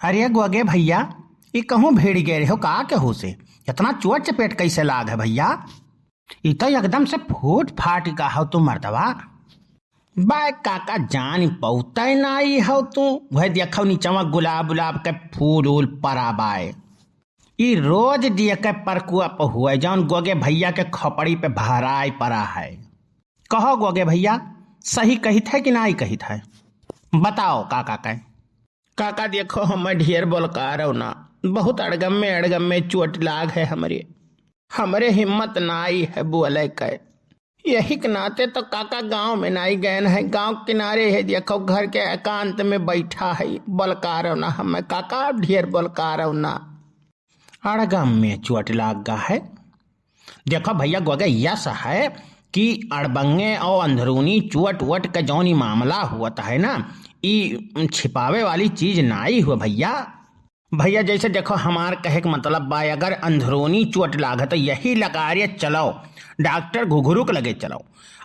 अरे गोगे भैया, ये कहूँ भेड़ गए रहे हो का केहू से? इतना चोट चपेट कैसे लाग है भैया? ये तो एकदम से फूट फाट का हो तू मर्दवा। बाय काका जान पौता नाई हो तू। वह देखो नीचवा गुलाब गुलाब के फूल उल परा बाय। ये रोज दिए के परकुआ पे हुए जौन गोगे भैया के खोपड़ी पे भराई पड़ा है। कहो गोगे भैया, सही कही थे कि नहीं कही थे? बताओ काका के। काका देखो हमें ढेर बोलकार हो ना, बहुत अड़गम में चोट लाग है हमरे हिम्मत नाई है बोले के। यही के नाते तो काका गांव में नाई गए है, गांव किनारे है देखो घर के एकांत में बैठा है। बोलकार हो ना हमें काका, ढेर बोलकार हो ना। अड़गम में चोट लाग गा है। देखो भैया गोगे यस है कि अड़बंगे और अंदरूनी चोट वोट का जौनी मामला हुआ है ना, ये छिपावे वाली चीज नाई हुआ भैया। जैसे देखो हमार कहे का मतलब बा, अगर अंदरूनी चोट लागे तो यही लगा रही चलो डॉक्टर घुघरू के लगे चलो,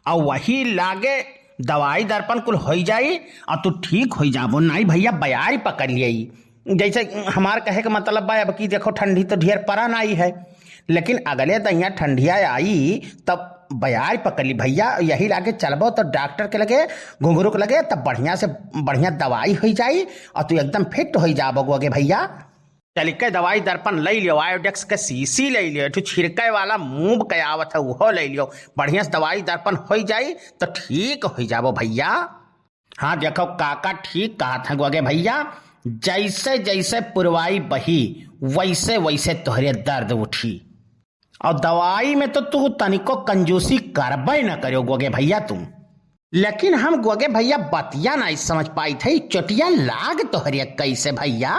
और वही लागे दवाई दर्पण कुल हो जाई और तू ठीक हो जाबो। नहीं भैया बयारी पकड़ लिये। जैसे हमार कहे का मतलब बा, अब की देखो ठंडी तो ढेर परा नाई है, लेकिन अगले दहिया ठंडिया आई तब बयार पकड़ ली भैया। यही लागे चलबो तो डॉक्टर के लगे घुंघरू के लगे तब बढ़िया से बढ़िया दवाई हो जाई और तू एकदम फिट हो जाबो गोगे भैया। चल के दवाई दर्पण ले लियो, आयोडेक्स के शीशी ले लियो, तो छिड़के वाला मूव के आवत है वो ले लियो। बढ़िया से दवाई दर्पण हो जाई तो ठीक हो जाबो भैया। हाँ देखो काका ठीक कहा था गोगे भैया, जैसे जैसे पुरवाई बही वैसे वैसे तोहरे दर्द उठी। और दवाई में तो तू तनिको कंजूसी करबे न करो गोगे भैया तुम। लेकिन हम गोगे भैया बतिया नहीं समझ पाई थे, चोटिया लाग तोहरे कैसे भैया।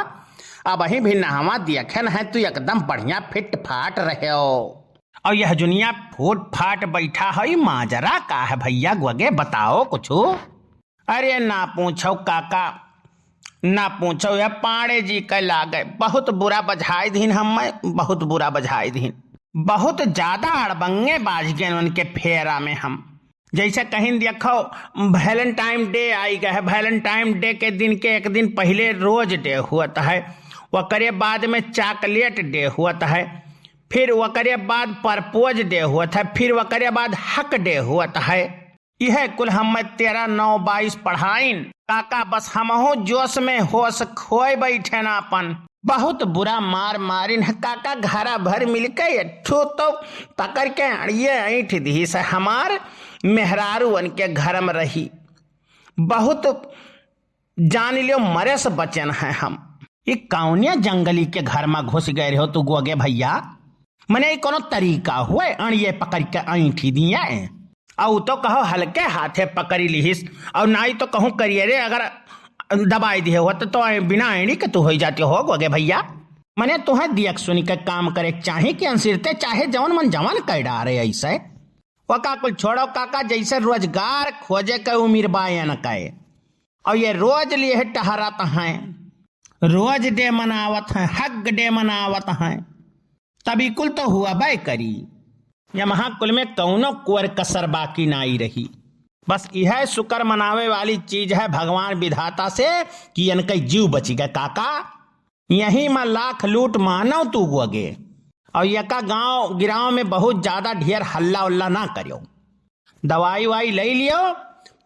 अब अही भी नहवा देखन है तू एकदम बढ़िया फिट फाट रहे हो, और यह दुनिया फूट फाट बैठा है माजरा का है भैया गोगे बताओ कुछ। अरे ना पूछो काका ना पूछो, यह पाड़े जी के लागे बहुत बुरा बझाई दीन, हमें बहुत बुरा बझाई दीन, बहुत ज्यादा अड़बंगे बाज गए उनके फेरा में हम। जैसे कहीं देखो वैलेंटाइन डे आई गया है, वैलेंटाइन डे के दिन के एक दिन पहले रोज डे हुआ है, वकरे बाद में चॉकलेट डे हुआ है, फिर वकरे बाद परपोज डे हुआ था, फिर वकरे बाद हक डे हुआ है। यह कुल हम 13, 9, 22 पढ़ाइन काका, बस हमहू जोश में होश खोए बैठे ना अपन। बहुत बुरा मार मारिन है काका, घरा भर मिलके ठो तो पकड़ के अड़िए ऐठ दी से हमार मेहरारू बन के घर में रही। बहुत जान लियो मरे से बचन है हम। ये कौनिया जंगली के घर में घुस गए रहो तू गोगे भैया? मने कोनो तरीका हुए अड़िए पकड़ के ऐठ दिया, और तो कहो हल्के हाथे पकड़ी लिहिस, और ना ही तो कहूँ करिए रे अगर दबाई दिए हुआ तो बिना ऐणी के तू हो जाते हो गोगे भैया। मने तुम्हें दियक सुनी के काम करे चाहे कि अंसिरते चाहे जवन मन जवन कर डारे ऐसे। वो का कुल छोड़ो काका, जैसे रोजगार खोजे के उम्र बायन के, और ये रोज लिए टहरत हैं, रोज डे मनावत हैं, हक डे मनावत हैं, तभी कुल तो हुआ बाय करी। या महाकुल में कौनो कोर कसर बाकी नाई रही। बस यह शुक्र मनावे वाली चीज है भगवान विधाता से कि इनका जीव बची गए काका। यही में लाख लूट मानो तू गोगे, और यका गांव गिराव में बहुत ज्यादा ढेर हल्ला उल्ला ना करियो। दवाई वाई ले लियो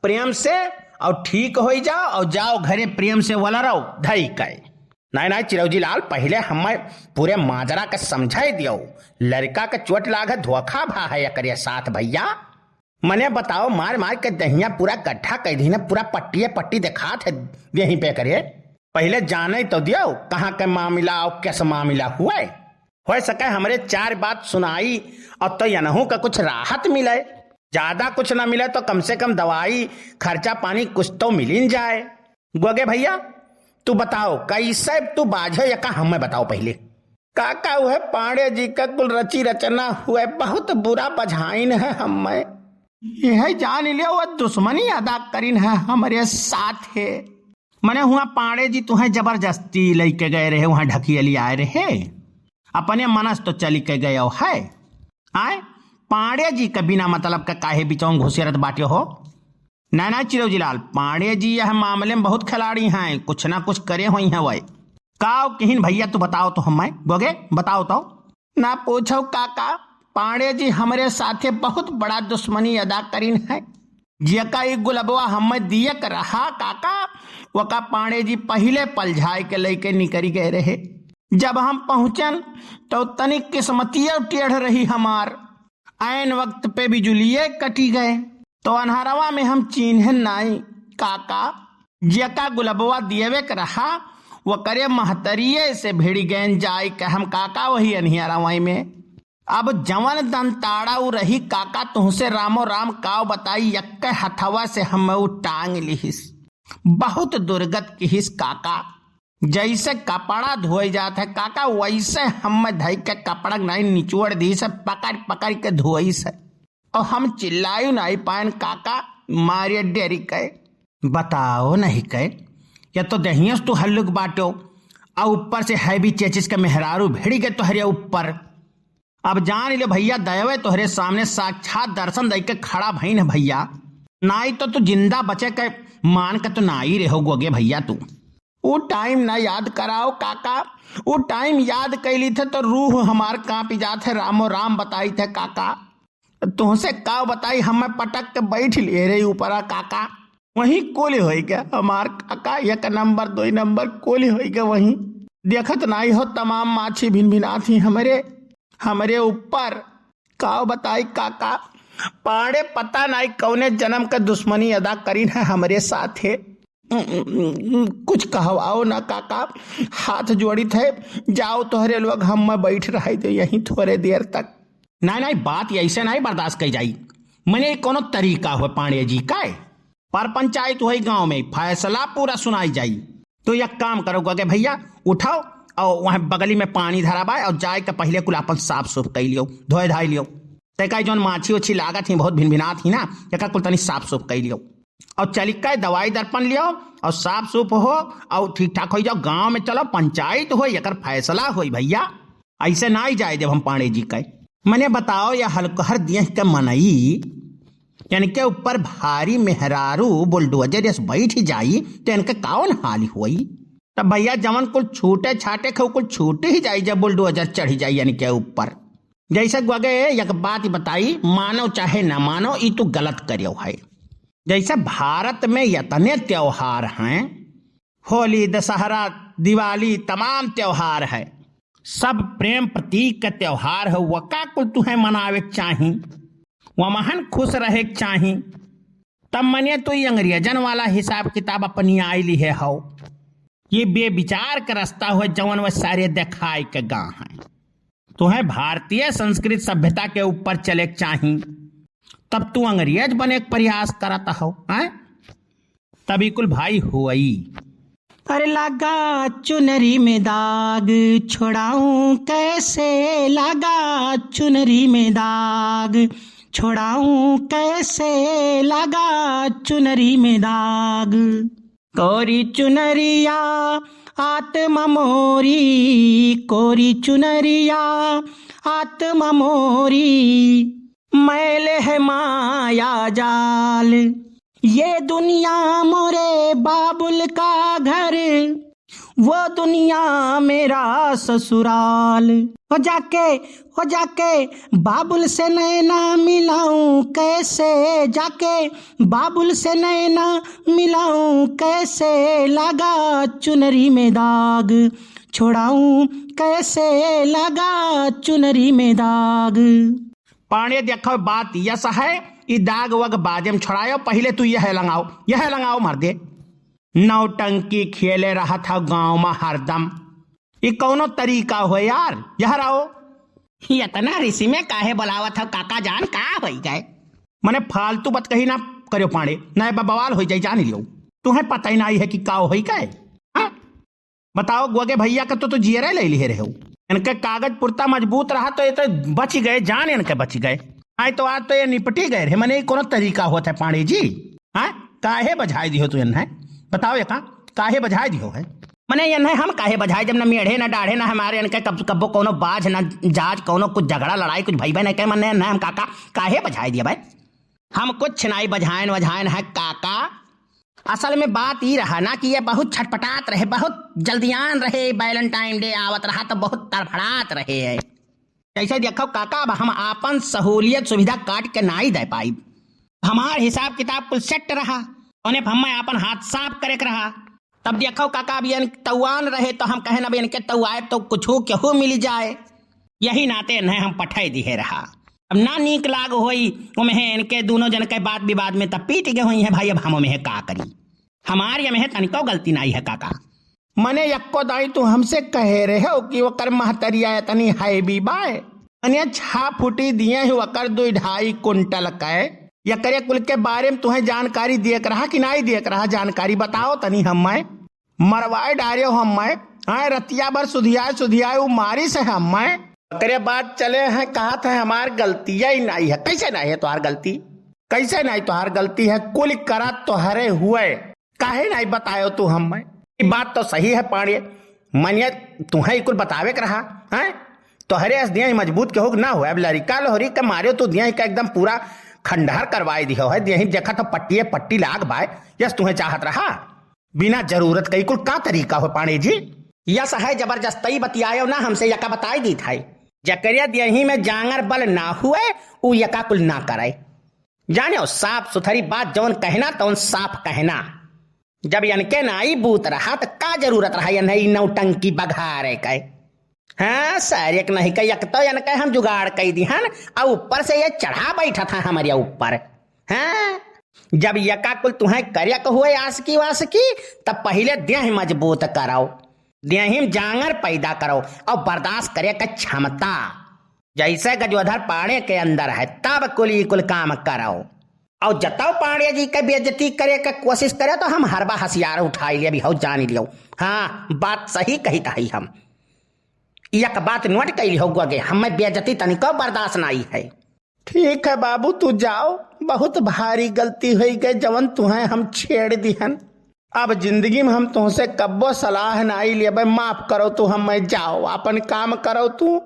प्रेम से और ठीक हो जाओ, और जाओ घरे प्रेम से वाला रहो धई के। नहीं चिरौजी लाल, पहले हमें पूरे माजरा के समझाई दियो। लड़का के चोट लाग धोखा भा है करे साथ भैया। मने बताओ मार मार के दहिया पूरा गड्ढा कह दी, पूरा पट्टी दिखा थे यहीं पे करे। पहले जाने तो दियो कहाँ के मामला और कैसे मामला हुए। हो सके हमरे 4 बात सुनाई और तो यनहू का कुछ राहत मिले। ज्यादा कुछ ना मिले तो कम से कम दवाई खर्चा पानी कुछ तो मिल ही जाए। गोगे भैया तू बताओ कैसे तू बाझो या का हमें बताओ पहले। काका हुए पांडे जी का कुल रची रचना हुए बहुत बुरा बझाइन है हमें। यह जान लियो वो दुश्मनी अदा करीन है हमारे साथ है। मने हुआ पांडे जी तुम्हें जबरदस्ती लेके गए रहे, वहां ढकियली आए रहे, अपने मनस तो चली के गए है। आए पांडे जी के बिना मतलब का काहे बिचौं घुसेरत बाटे हो। ना चिरौजी लाल, पांडे जी यह मामले में बहुत खिलाड़ी हैं, कुछ ना कुछ करे हुई हैं वही। काओ किहिन भैया तू बताओ तो हमें गोगे बताओ तो। ना पूछो काका, पांडे जी हमारे साथे बहुत बड़ा दुश्मनी अदा करीन है। जियका एक गुलबवा हमें दियक रहा काका, वका पांडे जी पहले पलझाए के लेके निकरी गए रहे। जब हम पहुंचन तो तनिक किस्मतिया टेढ़ रही हमार, ऐन वक्त पे बिजुलिये कटी गए तो अनहरवा में हम चिन्ह नाई काका। जियका गुलबवा दियवे के रहा वो करे महतरिये से भिड़ी गैन जाए के हम काका वही अनहरवा में। अब जवन दंताड़ा रही काका, तुहसे रामो राम काव बताई यक्के हथवा से हम टांग लिहिस। बहुत दुर्गत किहिस काका, जैसे कपड़ा धोए जात है काका वैसे हम धई के कपड़ा नहीं निचोड़ दी से पकड़ पकड़ के धोई से, और हम चिल्लायु नहीं पायन काका, मारे डेरी के। बताओ नहीं के या तो दहियस तू हल्लुक बाटो, और ऊपर से है भी चेचिस के मेहरारू भिड़ी गए तोहरे ऊपर। अब जान ले भैया दयवे तोहरे सामने साक्षात दर्शन दे के खड़ा भईन है भैया, नाई तो तू जिंदा बचे के मान के तो ना ही रहो गोगे भैया तू। वो टाइम ना याद कराओ काका, वो टाइम याद कैली थे तो रूह हमार कांपी जात है। रामो राम बताई थे काका, तुहसे का बताई, हमें पटक के बैठ लिए रे ऊपर काका। वहीं कोले हो गया हमार काका, एक नंबर दो नंबर कोले हो गया। वहीं देखत नहीं हो तमाम माछी भिन भिना थी हमारे ऊपर। का बताई काका, पाड़े पता नहीं कौने जन्म का दुश्मनी अदा करीन है हमारे साथ है। कुछ कहवाओ ना काका, हाथ जोड़ी थे, जाओ तोहरे लोग हम में बैठ रहे थे यहीं थोड़े देर तक। नहीं बात ऐसे नहीं बर्दाश्त की जाई, मैंने कोनो तरीका हो पांडे जी का, पर पंचायत हुई गांव में फैसला पूरा सुनाई जाई। तो एक काम करोगे कि भैया उठाओ और वहां बगली में पानी धराबा और जाए के पहले कुल अपन साफ सुफ कर लियो, धोए धाई लियो। तय जौन माछी उछी लागत थी बहुत भिन भिना थी ना, एक कुल तनी साफ सुफ कर लियो और चली के दवाई दर्पण लियो और साफ सुफ हो और ठीक ठाक हो जाओ। गांव में चलो पंचायत हो, एक फैसला हो भैया, ऐसे ना ही जाए जब हम पांडे जी के। मैंने बताओ या हलकहर दिए के मनई, यानी के ऊपर भारी मेहरारू बुलडोजर जैसे बैठ जाई तो इनके कौन हाल हुई। तब भैया जवन कुल छूटे छाटे खे कुल छूटे ही जाई जब बुलडोजर चढ़ी जाई यानी के ऊपर। जैसे गगे एक बात बताई, मानो चाहे ना मानो ये तो गलत करियो है। जैसे भारत में इतने त्योहार हैं, होली दशहरा दिवाली तमाम त्योहार है, सब प्रेम प्रतीक का त्योहार है। वका कुल तुम्हें मनावे चाही, वमहन खुश रहे चाही। तब मने तो ये अंग्रेजन वाला हिसाब किताब अपनी आई ली है हो, ये बेविचार का रास्ता हो जवन वह सारे दिखाए के गाँव हैं। तुम्हें भारतीय संस्कृत सभ्यता के ऊपर चले चाही, तब तू अंग्रेज बने के प्रयास करता हो हैं? तभी कुल भाई हुई। अरे लगा चुनरी में दाग छोड़ाऊं कैसे, लगा चुनरी में दाग छोड़ाऊं कैसे, लगा चुनरी में दाग। कोरी चुनरिया आत्मा मोरी, कोरी चुनरिया आत्मा मोरी, मैल है माया जाल, ये दुनिया मोरे बाबुल का घर, वो दुनिया मेरा ससुराल। हो जाके बाबुल से नैना मिलाऊं कैसे, जाके बाबुल से नैना मिलाऊं कैसे, लगा चुनरी में दाग छोड़ाऊं कैसे, लगा चुनरी में दाग। पांडे देखो बात यस है, ये दाग वग बाजे में छोड़ायो, पहले तू यह लगाओ मर दे। नौटंकी खेले रहा था गांव में हरदम, ये कौनो तरीका हो यार। यह रहो इतना ऋषि में काहे बुलावत था काका जान, का हो गए। मने फालतू बात कही ना करो पांडे, नए बवाल हो जाए जान लियो। तुम्हें पता ही नहीं है कि का हो गए। बताओ गोगे भैया का तो जियरे ले लिए रहे हो, इनके कागज पुरता मजबूत रहा तो ये तो बच गए, जान इनके बच गए। आई तो आज तो ये निपटी गए रे। मने कोनो तरीका होता है पांडे जी, हाँ काहे बजाय दियो तू इन्हें, बताओ ये काहे बजाय दियो है। मने इन्हें हम काहे बजाय, जब न मेढ़े न डाढ़े न हमारे इनके कब्बो कोनो बाज न जाज कोनो कुछ झगड़ा लड़ाई कुछ भाई बहन के मने न हम काका काहे बजाय दिया भाई। हम कुछ नहीं बजायन है काका, असल में बात ये रहा ना कि ये बहुत छटपटात रहे, बहुत जल्दियान रहे, वैलेंटाइन डे आवत रहा तो बहुत तड़फड़ात रहे है। ऐसे देखो काका, अब हम आपन सहूलियत सुविधा काट के नाई दे पाई। हमार हिसाब किताब कुल सेट रहा, उन्हें हम अपन हाथ साफ करे के रहा। तब देखो काका, अब ये तौआन रहे तो हम कहे ना इनके तौआए तो कुछ केहू मिल जाए, यही नाते न हम पठाई दिए रहा। अब ना नीक लाग होई उमें इनके दोनों जन के बात विवाद में तब पीट गए हुई है भाई। अब हम में का करी, हमारी में तनिको गलती नहीं है काका। मने यक्को दाई तू हमसे कहे रहे हो कि वो कर महतरिया तनी हाई भी बाय अने छा फुटी दिए ही वकर 2-2.5 कुंटल के यकरे कुल के बारे में तुम्हें जानकारी दिए रहा कि नहीं दिए रहा, जानकारी बताओ तनी। हम मरवाए डारे हो हम रतिया भर सुधिया मारी से हम करे बात चले हैं, कहा था हमार गलती ही नहीं है। कैसे नहीं है तुम्हार गलती, कैसे नहीं तुम्हार गलती है, कुल करा तोहरे हुए, काहे नहीं बतायो तू हम बात तो सही है पाड़िए मनिया तुम्हें कुल बतावे के रहा है। तोहरे दिया मजबूत के हो ना हो, अब लड़का लोहरी के मारे तो दिया का एकदम पूरा खंडहर करवाई दिया है। दिया देखा तो पट्टी लाग भाई, यस तुम्हें चाहत रहा बिना जरूरत कई कुल का तरीका हो पाणी जी। यस है जबरदस्ती बतियायो ना हमसे, यका बताई दी था जकरिया दियही में जांगर बल ना हुए उ यका कुल ना करे। जाने साफ सुथरी बात जौन कहना तो साफ कहना। जब इनके नाई बूत रहा तो का जरूरत रहा ये नई नौटंकी बघारे के। हाँ सर एक नहीं कही तो इनके हम जुगाड़ कही दी हन और ऊपर से ये चढ़ा बैठा था हमारे ऊपर। हाँ जब यका कुल तुम्हें करक हुए आसकी वासकी तब पहले देह मजबूत कराओ, देही जांगर पैदा करो और बर्दाश्त करे का क्षमता जैसे गजोधर पाड़े के अंदर है, तब कुल काम करो। और जताओ पाड़े जी के बेइज्जती करे का कोशिश करे तो हम हरबा हसियार उठाई लिया भी हो जान लियो। हाँ बात सही कही था हम, एक बात नोट कैली हो गए, हमें बेइज्जती तनिको बर्दाश्त नहीं है। ठीक है बाबू तू जाओ, बहुत भारी गलती हुई गई जवन तुम्हें हम छेड़ दिहन। अब जिंदगी में हम तुमसे कब्बो सलाह नहीं लिए, माफ करो तू, हम जाओ अपन काम करो तू।